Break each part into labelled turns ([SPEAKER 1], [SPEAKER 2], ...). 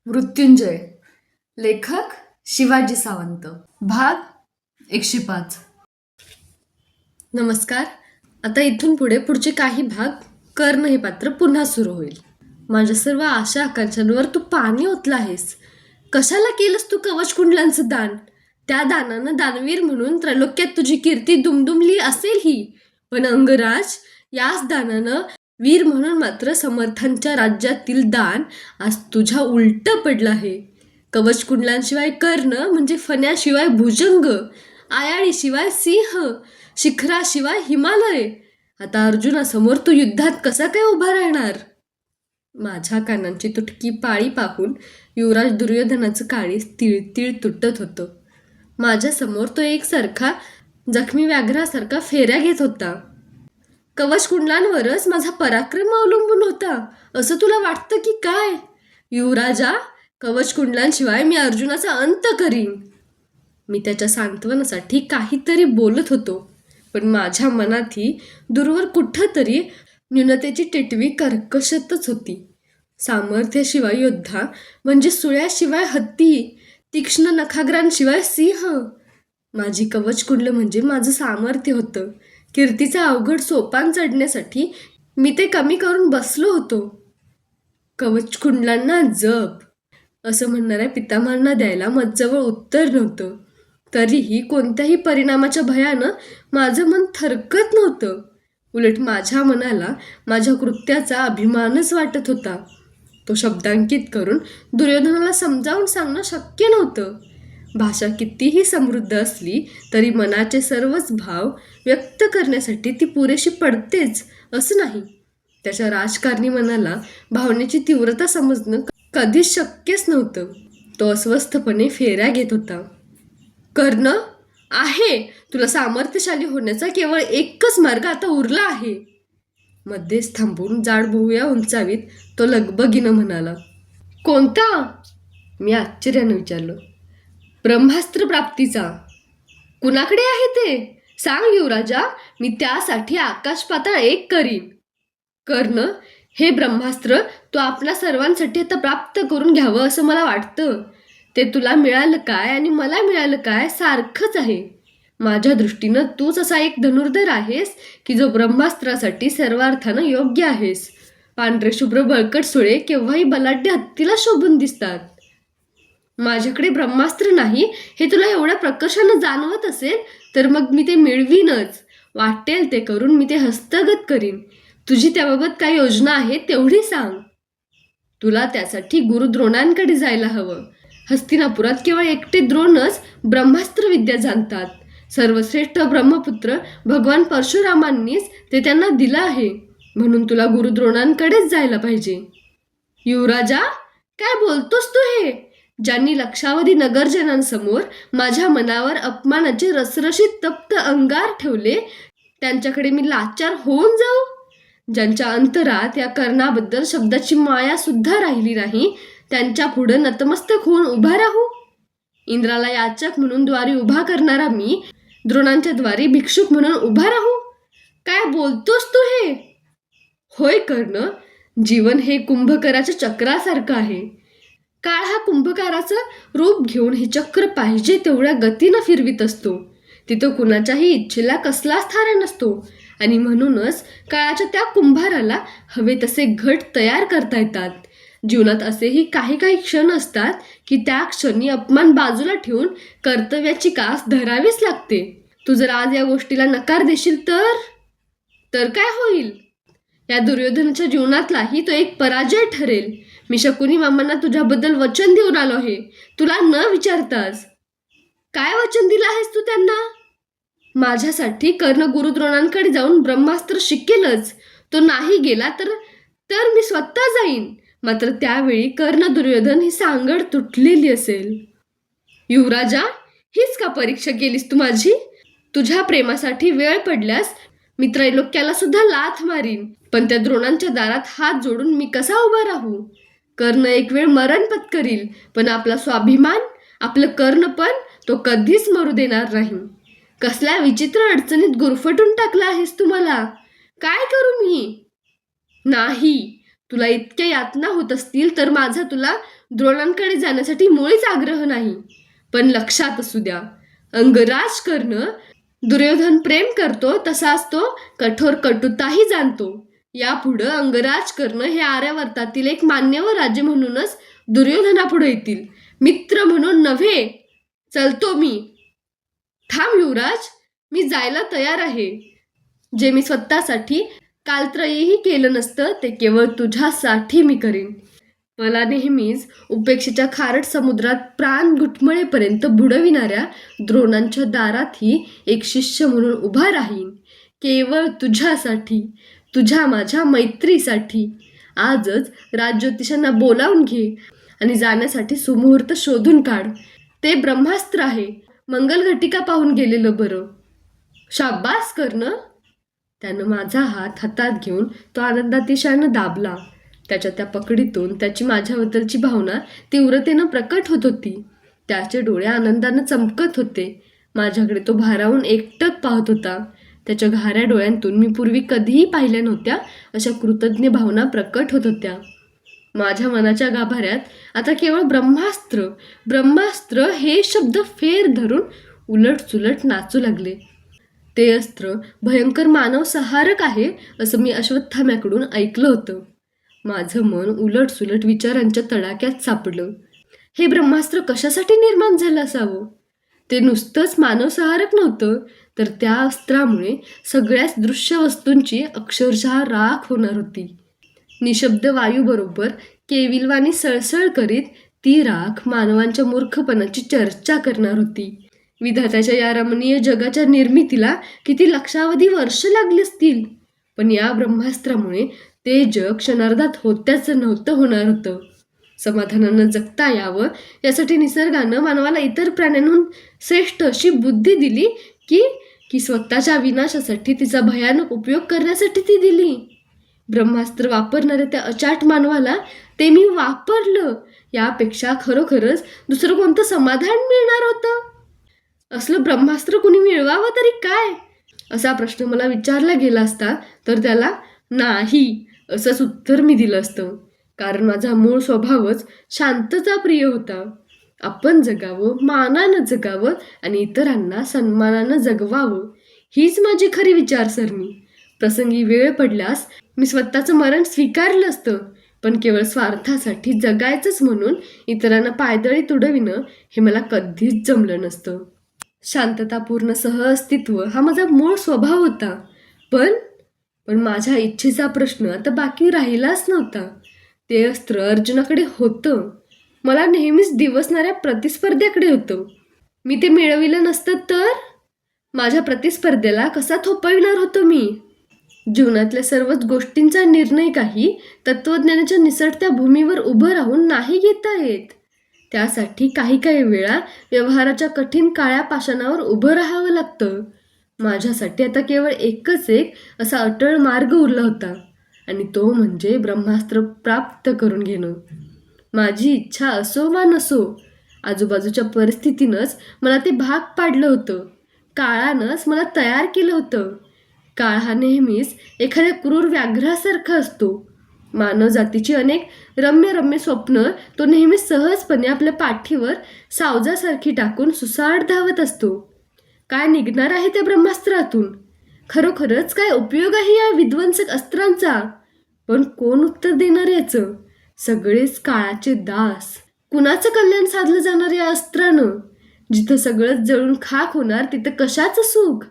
[SPEAKER 1] मृत्युंजय. लेखक शिवाजी सावंत. भाग 105. नमस्कार. आता इथून पुढचे काही भाग कर्ण हे पात्र पुन्हा सुरू होईल. माझ्या सर्व आशा आकांक्षांवर तू पाणी ओतलं आहेस. कशाला केलंस तू कवच कुंडलांचं दान? त्या दानानं दानवीर म्हणून त्रैलोक्यात तुझी कीर्ती दुमदुमली असेल ही, पण अंगराज, याच दानानं वीर म्हणून मात्र समर्थांच्या राज्यातील दान आज तुझ्या उलट पडलं आहे. कवच कुंडलांशिवाय कर्ण म्हणजे फण्याशिवाय भुजंग, आयाळीशिवाय सिंह, शिखराशिवाय हिमालय. आता अर्जुनासमोर तू युद्धात कसा काय उभा राहणार? माझ्या कानांची तुटकी पाळी पाहून युवराज दुर्योधनाचं काळीज तिळतिळ तुटत होतं. माझ्यासमोर तो एकसारखा जखमी व्याघ्रासारखा फेऱ्या घेत होता. कवच कुंडलांवरच माझा पराक्रम अवलंबून होता असं तुला वाटतं की काय? युवराजा, कवच कुंडलांशिवाय मी अर्जुनाचा अंत करीन. मी त्याच्या सांत्वनासाठी काहीतरी बोलत होतो, पण माझ्या मनातही दूरवर कुठंतरी न्यूनतेची टिटवी कर्कशतच होती. सामर्थ्याशिवाय योद्धा म्हणजे सुळ्याशिवाय हत्ती, तीक्ष्ण नखाग्रांशिवाय सिंह. माझी कवच कुंडलं म्हणजे माझं सामर्थ्य होतं. कीर्तीचा अवघड सोपान चढण्यासाठी मी ते कमी करून बसलो होतो. कवच कुंडलांना जप असं म्हणणाऱ्या पितामहांना द्यायला माझ्याजवळ उत्तर नव्हतं. तरीही कोणत्याही परिणामाच्या भयानं माझं मन थरकत नव्हतं. उलट माझ्या मनाला माझ्या कृत्याचा अभिमानच वाटत होता. तो शब्दांकित करून दुर्योधनाला समजावून सांगणं शक्य नव्हतं. भाषा कितीही समृद्ध असली तरी मनाचे सर्वच भाव व्यक्त करण्यासाठी ती पुरेशी पडतेच असं नाही. त्याच्या राजकारणी मनाला भावनेची तीव्रता समजणं कधीच शक्यच नव्हतं. तो अस्वस्थपणे फेऱ्या घेत होता. कर्ण आहे, तुला सामर्थ्यशाली होण्याचा केवळ एकच मार्ग आता उरला आहे. मध्येच थांबून जाड भुवया उंचावीत तो लगबगीनं म्हणाला. कोणता? मी आश्चर्यानं विचारलं. ब्रह्मास्त्र प्राप्तीचा. कुणाकडे आहे ते सांग युवराजा, मी त्यासाठी आकाश पाताळ एक करीन. कर्ण, हे ब्रह्मास्त्र तू आपल्या सर्वांसाठी आता प्राप्त करून घ्यावं असं मला वाटतं. ते तुला मिळालं काय आणि मला मिळालं काय सारखंच आहे. माझ्या दृष्टीनं तूच असा एक धनुर्धर आहेस की जो ब्रह्मास्त्रासाठी सर्वार्थानं योग्य आहेस. पांढरे शुभ्र बळकट सुळे केव्हाही बलाढ्य हत्तीला शोभून दिसतात. माझ्याकडे ब्रह्मास्त्र नाही हे तुला एवढ्या प्रकर्षानं जाणवत असेल तर मग मी ते मिळवीनच. वाटेल ते करून मी ते हस्तगत करीन. तुझी त्याबाबत काय योजना आहे तेवढी सांग. तुला त्यासाठी गुरु द्रोणांकडे जायला हवं. हस्तिनापुरात केवळ एकटे द्रोणच ब्रह्मास्त्र विद्या जाणतात. सर्वश्रेष्ठ ब्रह्मपुत्र भगवान परशुरामांनीच ते त्यांना दिलं आहे. म्हणून तुला गुरु द्रोणांकडेच जायला पाहिजे. युवराजा, काय बोलतोस तू हे? ज्यांनी लक्षावधी नगरजनांसमोर माझ्या मनावर अपमानाचे रसरशीत तप्त अंगार ठेवले त्यांच्याकडे मी लाचार होऊन जाऊ? ज्यांच्या अंतरात या कर्णाबद्दल शब्दाची माया सुद्धा राहिली नाही त्यांच्या पुढं नतमस्तक होऊन उभा राहू? इंद्राला याचक म्हणून द्वारी उभा करणारा मी द्रोणांच्या द्वारी भिक्षुक म्हणून उभा राहू? काय बोलतोस तू हे? होय कर्ण, जीवन हे कुंभकराच्या चक्रासारखं आहे. काळ हा कुंभकाराचं रूप घेऊन हे चक्र पाहिजे तेवढ्या गतीनं फिरवित असतो. तिथं कुणाच्याही इच्छेला कसलाच थारा नसतो आणि म्हणूनच काळाच्या त्या कुंभाराला हवे तसे घट तयार करता येतात. जीवनात असेही काही काही क्षण असतात की त्या क्षणी अपमान बाजूला ठेवून कर्तव्याची कास धरावीच लागते. तू जर आज या गोष्टीला नकार देशील तर काय होईल? या दुर्योधनाच्या जीवनातलाही तो एक पराजय ठरेल. मी शकुनी मामांना तुझ्याबद्दल वचन देऊन आलो आहे, तुला न विचारताच. काय वचन दिलं आहेस तू त्यांना? माझ्यासाठी कर्ण गुरुद्रोणांकडे जाऊन ब्रह्मास्त्र शिकेलच. तो नाही गेला तर मी स्वतः जाईन. मात्र त्यावेळी कर्ण दुर्योधन ही सांगड तुटलेली असेल. युवराजा, हीच का परीक्षा केलीस तू माझी? तुझ्या प्रेमासाठी वेळ पडल्यास मी त्रैलोक्याला सुद्धा लाथ मारीन, पण त्या द्रोणांच्या दारात हात जोडून मी कसा उभा राहू? कर्ण एक वेळ मरण पत्करील, पण आपला स्वाभिमान, आपलं कर्णपण तो कधीच मरू देणार नाही. कसल्या विचित्र अडचणीत गुरफटून टाकला आहेस तू मला. काय करू मी? नाही, तुला इतक्या यातना होत असतील तर माझा तुला द्रोणांकडे जाण्यासाठी मुळीच आग्रह नाही. पण लक्षात असू द्या, अंगराज करणं दुर्योधन प्रेम करतो तसाच तो कठोर कटुताही जाणतो. यापुढं अंगराज करणं हे आर्यावर्तातील एक मान्यवर राज्य म्हणूनच दुर्योधनापुढे येतील, मित्र म्हणून नव्हे. चलतो मी. थांब युवराज, मी जायला तयार आहे. जे मी स्वतःसाठी कालत्रयीही केलं नसतं ते केवळ तुझ्यासाठी मी करीन. मला नेहमीच उपेक्षेच्या खारट समुद्रात प्राण गुटमळेपर्यंत बुडविणाऱ्या द्रोणांच्या दारातही एक शिष्य म्हणून उभा राहीन, केवळ तुझ्यासाठी, तुझ्या माझ्या मैत्रीसाठी. आजच राजज्योतिषांना बोलावून घे आणि जाण्यासाठी सुमुहूर्त शोधून काढ. ते ब्रह्मास्त्र आहे. मंगलघटिका पाहून गेलेलं बरं. शाब्बास करणं. त्यानं माझा हात हातात घेऊन तो आनंदातिशयानं दाबला. त्याच्या त्या पकडीतून त्याची माझ्याबद्दलची भावना तीव्रतेनं प्रकट होत होती. त्याचे डोळे आनंदानं चमकत होते. माझ्याकडे तो भारावून एकटक पाहत होता. त्याच्या घाऱ्या डोळ्यांतून मी पूर्वी कधीही पाहिल्या नव्हत्या अशा कृतज्ञ भावना प्रकट होत होत्या. माझ्या मनाच्या गाभाऱ्यात आता केवळ ब्रह्मास्त्र, ब्रह्मास्त्र हे शब्द फेर धरून उलट सुलट नाचू लागले. ते अस्त्र भयंकर मानवसंहारक आहे असं मी अश्वत्थाम्याकडून ऐकलं होतं. माझं मन उलट सुलट विचारांच्या तडाक्यात सापडलं. हे ब्रह्मास्त्र कशासाठी निर्माण झालं असावं? ते नुसतंच मानवसंहारक नव्हतं, तर त्या अस्त्रामुळे सगळ्याच दृश्य वस्तूंची अक्षरशः राख होणार होती. निशब्द वायूबरोबर केविलवाणी सळसळ करीत ती राख मानवांच्या मूर्खपणाची चर्चा करणार होती. विधात्याच्या या रमणीय जगाच्या निर्मितीला किती लक्षावधी वर्ष लागली असतील, पण या ब्रह्मास्त्रामुळे ते जग क्षणार्धात होत्याचं नव्हतं होणार होतं. समाधानानं जगता यावं यासाठी निसर्गानं मानवाला इतर प्राण्यांहून श्रेष्ठ अशी बुद्धी दिली की स्वतःच्या विनाशासाठी तिचा भयानक उपयोग करण्यासाठी ती दिली. ब्रह्मास्त्र वापरणाऱ्या त्या अचाट मानवाला ते मी वापरलं यापेक्षा खरोखरच दुसरं कोणतं समाधान मिळणार होतं? असलं ब्रह्मास्त्र कुणी मिळवावं तरी काय, असा प्रश्न मला विचारला गेला असता तर त्याला नाही असंच उत्तर मी दिलं असतं. कारण माझा मूळ स्वभावच शांतता प्रिय होता. आपण जगावं, मानानं जगावं आणि इतरांना सन्मानानं जगवावं, हीच माझी खरी विचारसरणी. प्रसंगी वेळ पडल्यास मी स्वतःचं मरण स्वीकारलं असतं, पण केवळ स्वार्थासाठी जगायचंच म्हणून इतरांना पायदळी तुडविणं हे मला कधीच जमलं नसतं. शांततापूर्ण सहअस्तित्व हा माझा मूळ स्वभाव होता. पण माझ्या इच्छेचा प्रश्न आता बाकी राहिलाच नव्हता. ते अस्त्र अर्जुनाकडे होतं. मला नेहमीच दिवसणाऱ्या प्रतिस्पर्ध्याकडे होतं. मी ते मिळविलं नसतं तर माझ्या प्रतिस्पर्ध्याला कसा थोपविणार होतो मी? जीवनातल्या सर्वच गोष्टींचा निर्णय काही तत्त्वज्ञानाच्या निसटत्या भूमीवर उभं राहून नाही घेता येत. त्यासाठी काही वेळा व्यवहाराच्या कठीण काळ्या पाषाणावर उभं राहावं लागतं. माझ्यासाठी आता केवळ एकच एक असा अटळ मार्ग उरला होता, आणि तो म्हणजे ब्रह्मास्त्र प्राप्त करून घेणं. माझी इच्छा असो वा नसो, आजूबाजूच्या परिस्थितीनंच मला ते भाग पाडलं होतं. काळानंच मला तयार केलं होतं. काळ हा नेहमीच एखाद्या क्रूर व्याघ्रासारखा असतो. मानव जातीची अनेक रम्य स्वप्न तो नेहमी सहजपणे आपल्या पाठीवर सावजासारखी टाकून सुसाट धावत असतो. काय निघणार आहे त्या ब्रह्मास्त्रातून? खरोखरच काय उपयोग आहे या विध्वंसक अस्त्रांचा? पण कोण उत्तर देणार याचं? सगळेच काळाचे दास. कुणाचं कल्याण साधलं जाणार या अस्त्रानं? जिथं सगळंच जळून खाक होणार तिथं कशाचं सुख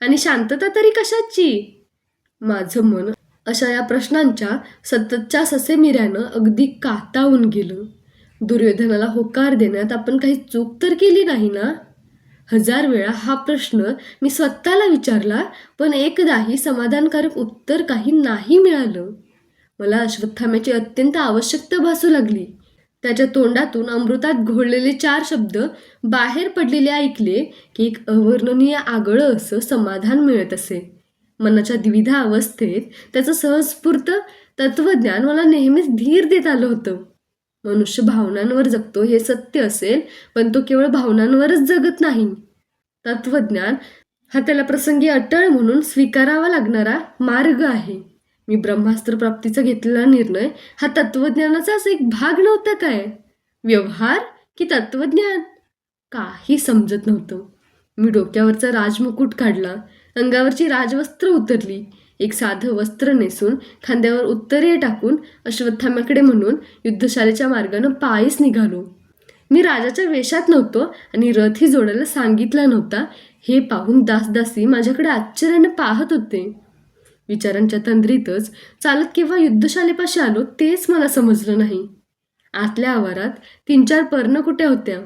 [SPEAKER 1] आणि शांतता तरी कशाची? माझं मन अशा या प्रश्नांच्या सततच्या ससेमिऱ्यानं अगदी कातावून गेलं. दुर्योधनाला होकार देण्यात आपण काही चूक तर केली नाही ना? 1000 वेळा हा प्रश्न मी स्वतःला विचारला, पण एकदाही समाधानकारक उत्तर काही नाही मिळालं. मला अश्वत्थाम्याची अत्यंत आवश्यकता भासू लागली. त्याच्या तोंडातून अमृतात घोळलेले 4 शब्द बाहेर पडलेले ऐकले की एक अवर्णनीय आगळं असं समाधान मिळत असे. मनाच्या द्विधा अवस्थेत त्याचं सहस्फूर्त तत्वज्ञान मला नेहमीच धीर देत आलं होतं. मनुष्य भावनांवर जगतो हे सत्य असेल, पण तो केवळ भावनांवरच जगत नाही. तत्वज्ञान हा त्याला प्रसंगी अटळ म्हणून स्वीकारावा लागणारा मार्ग आहे. मी ब्रह्मास्त्र प्राप्तीचा घेतलेला निर्णय हा तत्वज्ञानाचाच एक भाग नव्हता काय? व्यवहार की तत्वज्ञान? काही समजत नव्हतं. मी डोक्यावरचा राजमुकुट काढला, अंगावरची राजवस्त्र उतरली, एक साधं वस्त्र नेसून खांद्यावर उत्तरीय टाकून अश्वत्थाम्याकडे म्हणून युद्धशालेच्या मार्गानं पायीच निघालो. मी राजाच्या वेशात नव्हतो आणि रथही जोडायला सांगितला नव्हता हे पाहून दासदासी माझ्याकडे आश्चर्याने पाहत होते. विचारांच्या तंद्रीतच चालत केव्हा युद्धशालेपाशी आलो तेच मला समजलं नाही. आतल्या आवारात 3-4 पर्णकुट्या होत्या.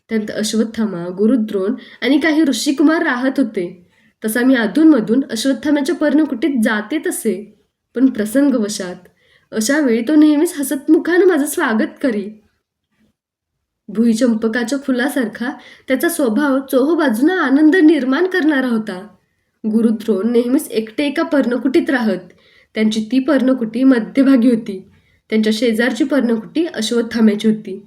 [SPEAKER 1] त्यात अश्वत्थामा, गुरुद्रोण आणि काही ऋषिकुमार राहत होते. तसा मी अधूनमधून अश्वत्थाम्याच्या पर्णकुटीत जाते तसे, पण प्रसंगवशात अशा वेळी तो नेहमीच हसतमुखानं माझं स्वागत करी. भुईचंपकाच्या फुलासारखा त्याचा स्वभाव चोहोबाजूंना आनंद निर्माण करणारा होता. गुरुद्रोण नेहमीच एकटे एका पर्णकुटीत राहत. त्यांची ती पर्णकुटी मध्यभागी होती. त्यांच्या शेजारची पर्णकुटी अश्वत्थाम्याची होती.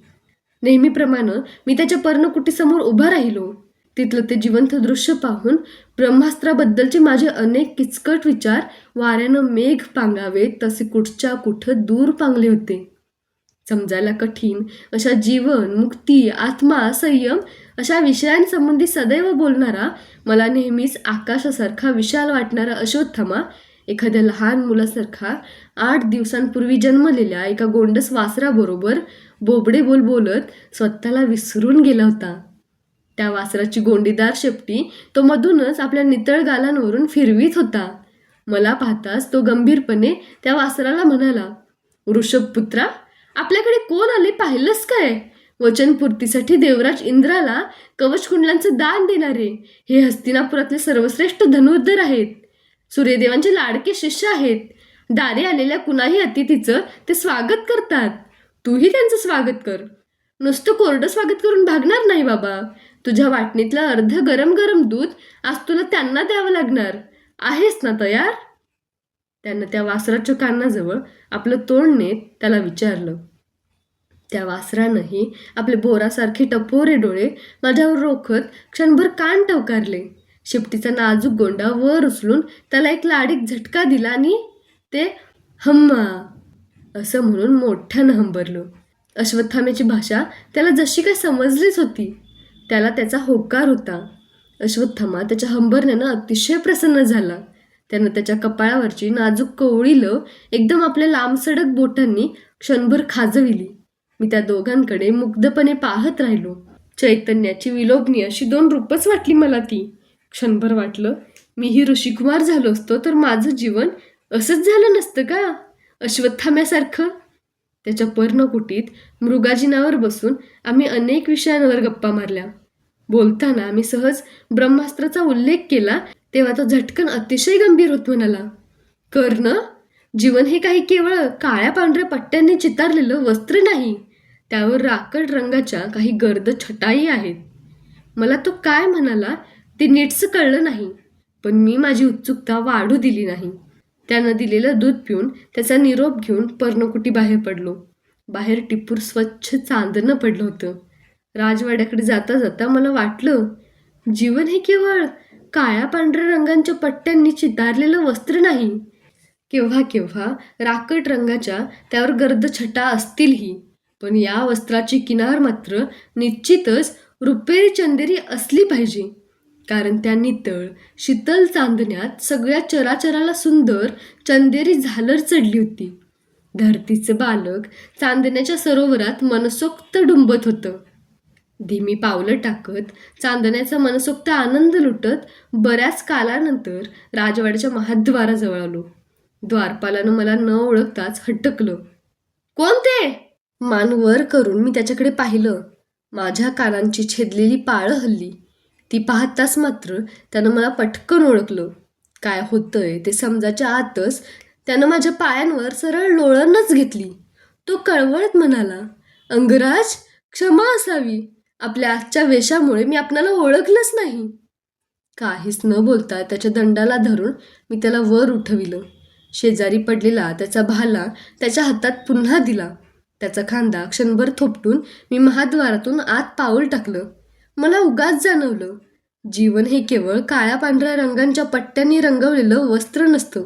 [SPEAKER 1] नेहमीप्रमाणे मी त्याच्या पर्णकुटीसमोर उभा राहिलो. तिथलं ते जिवंत दृश्य पाहून ब्रह्मास्त्राबद्दलचे माझे अनेक किचकट विचार वाऱ्यानं मेघ पांगावेत तसे कुठच्या कुठं दूर पांगले होते. समजायला कठीण अशा जीवन, मुक्ती, आत्मा, संयम अशा विषयांसंबंधी सदैव बोलणारा, मला नेहमीच आकाशासारखा विशाल वाटणारा अश्वत्थामा एखाद्या लहान मुलासारखा 8 दिवसांपूर्वी जन्मलेल्या एका गोंडस वासराबरोबर बोबडे बोल बोलत स्वतःला विसरून गेला होता. त्या वासराची गोंडीदार शेपटी तो मधूनच आपल्या नितळ गालांवरून फिरवीत होता. मला पाहताच तो गंभीरपणे त्या वासराला म्हणाला, "ऋषभपुत्रा, आपल्याकडे कोण आले पाहिलंस काय? वचनपूर्तीसाठी देवराज इंद्राला कवचकुंडलांचं दान देणारे हे हस्तिनापुरातले सर्वश्रेष्ठ धनुर्धर आहेत. सूर्यदेवांचे लाडके शिष्य आहेत. दारी आलेल्या कुणाही अतिथीचं ते स्वागत करतात. तूही त्यांचं स्वागत कर. नुसतं कोरडं स्वागत करून भागणार नाही बाबा. तुझ्या वाटणीतलं अर्ध गरम गरम दूध आज तुला त्यांना द्यावं लागणार. आहेस ना तयार?" त्यानं त्या वासराच्या कानाजवळ आपलं तोंड नेत त्याला विचारलं. त्या वासरानंही आपले बोरासारखे टपोरे डोळे माझ्यावर रोखत क्षणभर कान टवकारले. शेपटीचा नाजूक गोंडा वर उचलून त्याला एक लाडीक झटका दिला आणि ते "हम्मा" असं म्हणून मोठ्यानं हंबरलो. अश्वत्थाम्याची भाषा त्याला जशी काय समजलीच होती. त्याला त्याचा होकार होता. अश्वत्थामा त्याच्या हंबरण्यानं अतिशय प्रसन्न झाला. त्यानं त्याच्या कपाळावरची नाजूक कवळीलं एकदम आपल्या लांबसडक बोटांनी क्षणभर खाजविली. मी त्या दोघांकडे मुग्धपणे पाहत राहिलो. चैतन्याची विलोभनी अशी 2 रूपच वाटली मला ती. क्षणभर वाटलं, मीही ऋषिकुमार झालो असतो तर माझं जीवन असंच झालं नसतं का, अश्वत्थाम्यासारखं? त्याच्या पर्णकुटीत मृगाजिनावर बसून आम्ही अनेक विषयांवर गप्पा मारल्या. बोलताना आम्ही सहज ब्रह्मास्त्राचा उल्लेख केला तेव्हा तो झटकन अतिशय गंभीर होत म्हणाला, "कर्ण, जीवन हे काही केवळ काळ्या पांढऱ्या पट्ट्यांनी चितारलेलं वस्त्र नाही. त्यावर राकट रंगाच्या काही गर्द छटाई आहेत." मला तो काय म्हणाला ते नीटसं कळलं नाही, पण मी माझी उत्सुकता वाढू दिली नाही. त्यानं दिलेलं दूध पिऊन त्याचा निरोप घेऊन पर्णकुटी बाहेर पडलो. बाहेर टिपूर स्वच्छ चांदणं पडलं होतं. राजवाड्याकडे जाता जाता मला वाटलं, जीवन हे केवळ काळ्या पांढऱ्या रंगांच्या पट्ट्यांनी चितारलेलं वस्त्र नाही. केव्हा केव्हा राकट रंगाच्या त्यावर गर्द छटा असतीलही, पण या वस्त्राची किनार मात्र निश्चितच रुपेरी चंदेरी असली पाहिजे. कारण त्या नितळ शीतल चांदण्यात सगळ्या चराचराला सुंदर चंदेरी झालर चढली होती. धरतीचं बालक चांदण्याच्या सरोवरात मनसोक्त डुंबत होतं. धीमी पावलं टाकत चांदण्याचा मनसोक्त आनंद लुटत बऱ्याच कालानंतर राजवाड्याच्या महाद्वाराजवळ आलो. द्वारपालानं मला न ओळखताच हटकलं. "कोण ते?" मान वर करून मी त्याच्याकडे पाहिलं. माझ्या कानांची छेदलेली पाळं हल्ली. ती पाहताच मात्र त्यानं मला पटकन ओळखलं. काय होतंय ते समजायच्या आतच त्यानं माझ्या पायांवर सरळ लोळणच घेतली. तो कळवळत म्हणाला, "अंगराज, क्षमा असावी. आपल्या आजच्या वेशामुळे मी आपणाला ओळखलंच नाही." काहीच न बोलता त्याच्या दंडाला धरून मी त्याला वर उठविलं. शेजारी पडलेला त्याचा भाला त्याच्या हातात पुन्हा दिला. त्याचा खांदा क्षणभर थोपटून मी महाद्वारातून आत पाऊल टाकलं. मला उगाच जाणवलं, जीवन हे केवळ काळ्या पांढऱ्या रंगांच्या पट्ट्यांनी रंगवलेलं वस्त्र नसतं.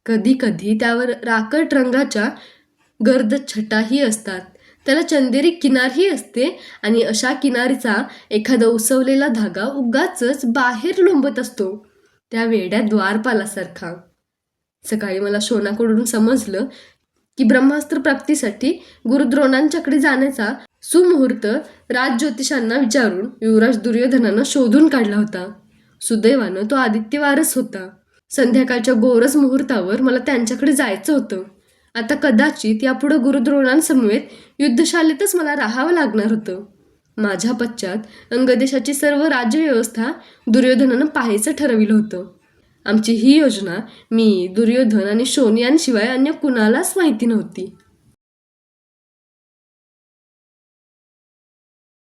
[SPEAKER 1] कधी कधी त्यावर राकट रंगाच्या गर्द छटाही असतात. त्याला चंदेरी किनारही असते आणि अशा किनारीचा एखादा उसवलेला धागा उगाचच बाहेर लोंबत असतो, त्या वेड्या द्वारपालासारखा. सकाळी मला शोनाकडून समजलं की ब्रह्मास्त्र प्राप्तीसाठी गुरुद्रोणांच्याकडे जाण्याचा सुमुहूर्त राजज्योतिषांना विचारून युवराज दुर्योधनानं शोधून काढला होता. सुदैवानं तो आदित्य वारस होता. संध्याकाळच्या गोरस मुहूर्तावर मला त्यांच्याकडे जायचं होतं. आता कदाचित यापुढं गुरुद्रोणांसमवेत युद्धशालेतच मला राहावं लागणार होतं. माझ्या पश्चात अंगदेशाची सर्व राज्यव्यवस्था दुर्योधनानं पाहायचं ठरविलं होतं. आमची ही योजना मी, दुर्योधन आणि शोन यांशिवाय अन्य कुणालाच माहिती नव्हती.